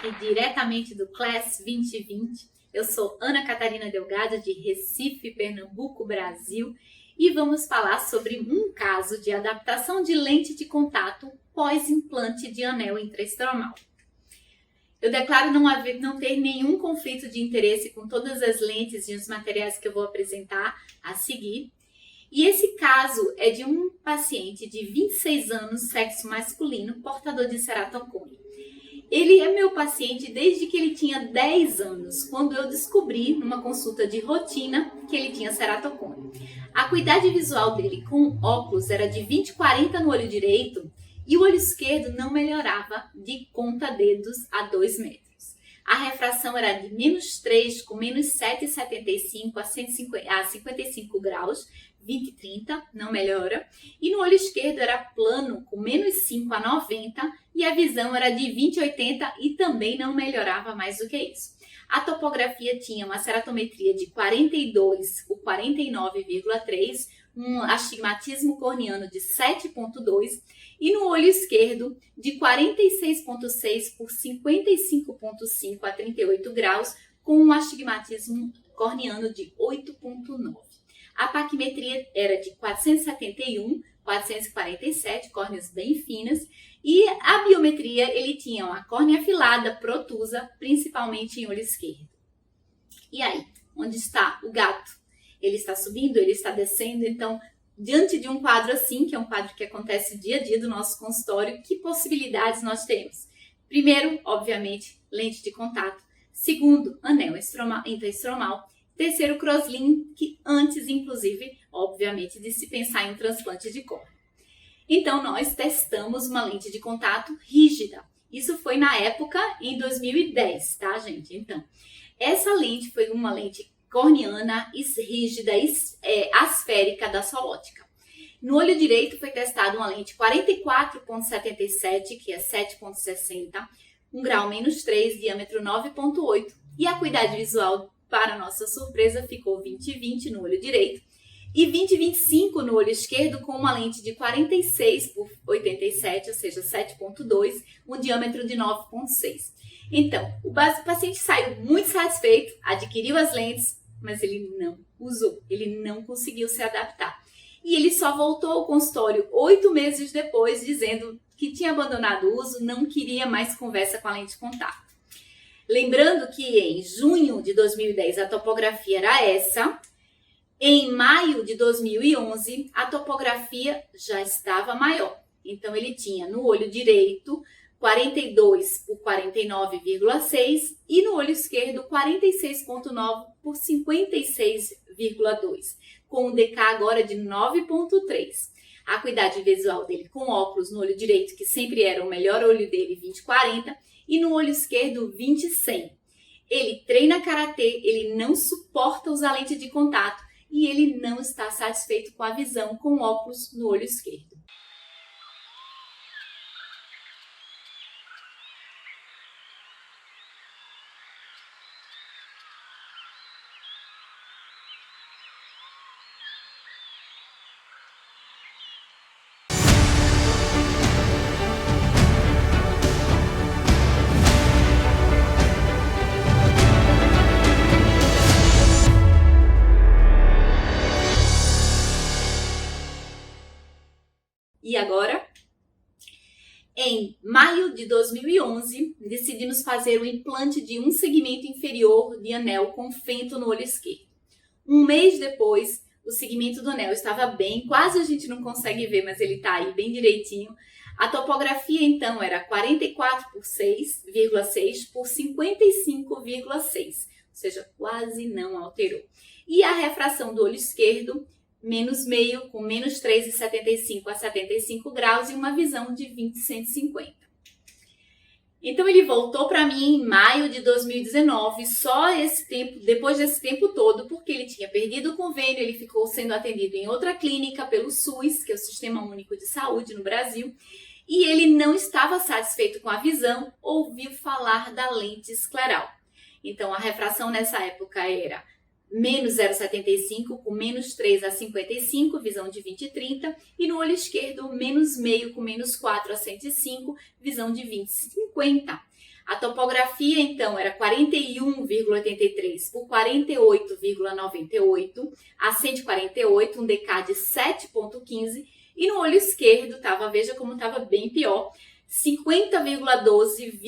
aqui diretamente do Class 2020. Eu sou Ana Catarina Delgado, de Recife, Pernambuco, Brasil, e vamos falar sobre um caso de adaptação de lente de contato pós-implante de anel intraestromal. Eu declaro não ter nenhum conflito de interesse com todas as lentes e os materiais que eu vou apresentar a seguir. E esse caso é de um paciente de 26 anos, sexo masculino, portador de ceratocone. Ele é meu paciente desde que ele tinha 10 anos, quando eu descobri, numa consulta de rotina, que ele tinha ceratocone. A acuidade visual dele com óculos era de 20/40 no olho direito e o olho esquerdo não melhorava de conta-dedos a 2 metros. A refração era de -3 com -7,75 a 55 graus, 20/30, não melhora. E no olho esquerdo era plano, com -5 a 90, e a visão era de 20/80 e também não melhorava mais do que isso. A topografia tinha uma ceratometria de 42 por 49,3, um astigmatismo corneano de 7,2 e no olho esquerdo de 46,6 por 55,5 a 38 graus, com um astigmatismo corneano de 8,9. A paquimetria era de 471, 447, córneas bem finas, e a biometria ele tinha uma córnea afilada, protusa, principalmente em olho esquerdo. E aí, onde está o gato? Ele está subindo, ele está descendo, então, diante de um quadro assim, que é um quadro que acontece dia a dia do nosso consultório, que possibilidades nós temos? Primeiro, obviamente, lente de contato. Segundo, anel intraestromal. Terceiro, crosslink, antes, inclusive, obviamente, de se pensar em um transplante de córnea. Então, nós testamos uma lente de contato rígida. Isso foi na época, em 2010, tá, gente? Então, essa lente foi uma lente corneana rígida, asférica da sua ótica. No olho direito foi testada uma lente 44,77, que é 7,60, 1 grau -3, diâmetro 9,8, e a acuidade visual, para nossa surpresa, ficou 20/20 no olho direito e 20/25 no olho esquerdo, com uma lente de 46 por 87, ou seja, 7,2, um diâmetro de 9,6. Então, o paciente saiu muito satisfeito, adquiriu as lentes, mas ele não usou, ele não conseguiu se adaptar. E ele só voltou ao consultório 8 meses depois, dizendo que tinha abandonado o uso, não queria mais conversa com a lente de contato. Lembrando que em junho de 2010 a topografia era essa, em maio de 2011 a topografia já estava maior. Então ele tinha no olho direito 42 por 49,6 e no olho esquerdo 46,9 por 56,2, com um DK agora de 9,3. A acuidade visual dele com óculos no olho direito, que sempre era o melhor olho dele, 20/40, e no olho esquerdo 20/100. Ele treina karatê, ele não suporta usar lente de contato e ele não está satisfeito com a visão com óculos no olho esquerdo. E agora, em maio de 2011, decidimos fazer o implante de um segmento inferior de anel com fento no olho esquerdo. Um mês depois, o segmento do anel estava bem, quase a gente não consegue ver, mas ele está aí bem direitinho. A topografia, então, era 44 por 6,6 por 55,6, ou seja, quase não alterou. E a refração do olho esquerdo, -0,5, com -3,75 a 75 graus e uma visão de 20/150. Então ele voltou para mim em maio de 2019, só esse tempo, depois desse tempo todo, porque ele tinha perdido o convênio, ele ficou sendo atendido em outra clínica pelo SUS, que é o Sistema Único de Saúde no Brasil, e ele não estava satisfeito com a visão, ouviu falar da lente escleral. Então a refração nessa época era -0,75 com -3 a 55, visão de 20/30, e no olho esquerdo -0,5 com -4 a 105, visão de 20/50. A topografia, então, era 41,83 por 48,98, a 148, um DK de 7,15, e no olho esquerdo, veja como estava bem pior, 50,12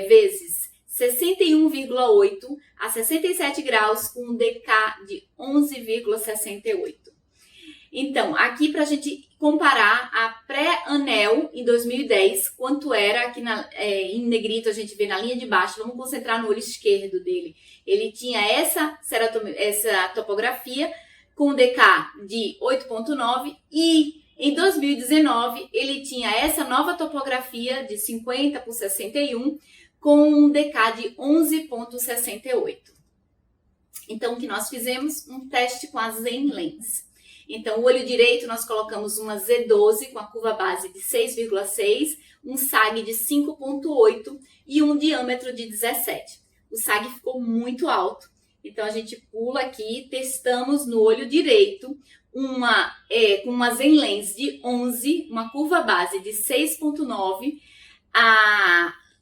vezes 61,8 a 67 graus, com um DK de 11,68. Então, aqui para a gente comparar a pré-anel em 2010, quanto era aqui em negrito, a gente vê na linha de baixo, vamos concentrar no olho esquerdo dele. Ele tinha essa topografia com DK de 8,9 e em 2019 ele tinha essa nova topografia de 50 por 61 com um DK de 11,68. Então, o que nós fizemos? Um teste com a Zenlens. Então, o olho direito nós colocamos uma Z12 com a curva base de 6,6, um SAG de 5,8 e um diâmetro de 17. O SAG ficou muito alto, então a gente pula aqui, testamos no olho direito com uma Zenlens de 11, uma curva base de 6,9,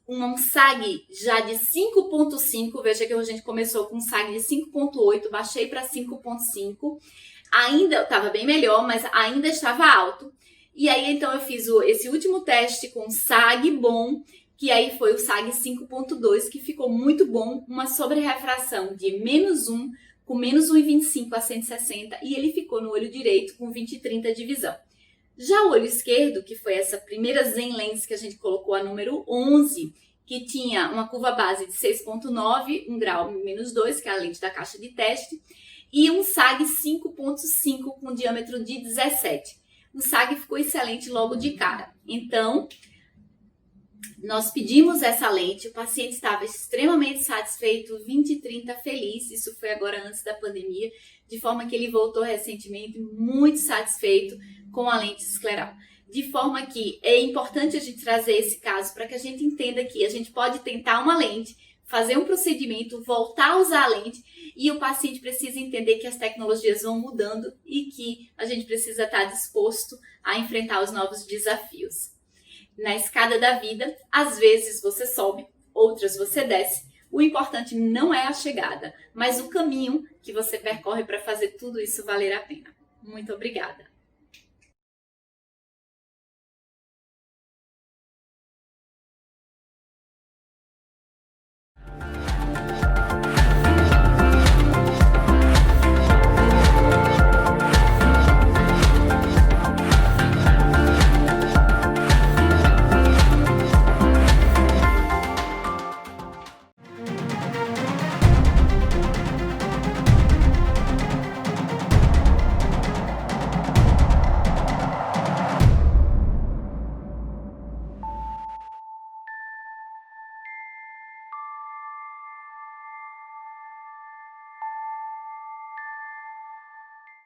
um SAG já de 5,5, veja que a gente começou com um SAG de 5,8, baixei para 5,5, ainda estava bem melhor, mas ainda estava alto. E aí, então, eu fiz esse último teste com SAG bom, que aí foi o SAG 5.2, que ficou muito bom, uma sobre-refração de -1, com -1,25 a 160, e ele ficou no olho direito com 20/30 de visão. Já o olho esquerdo, que foi essa primeira Zenlens que a gente colocou, a número 11, que tinha uma curva base de 6,9, 1 grau -2, que é a lente da caixa de teste, e um SAG 5,5 com diâmetro de 17. O SAG ficou excelente logo de cara. Então, nós pedimos essa lente, o paciente estava extremamente satisfeito, 20/30 feliz, isso foi agora antes da pandemia, de forma que ele voltou recentemente muito satisfeito com a lente escleral. De forma que é importante a gente trazer esse caso para que a gente entenda que a gente pode tentar uma lente, fazer um procedimento, voltar a usar a lente, e o paciente precisa entender que as tecnologias vão mudando e que a gente precisa estar disposto a enfrentar os novos desafios. Na escada da vida, às vezes você sobe, outras você desce. O importante não é a chegada, mas o caminho que você percorre para fazer tudo isso valer a pena. Muito obrigada!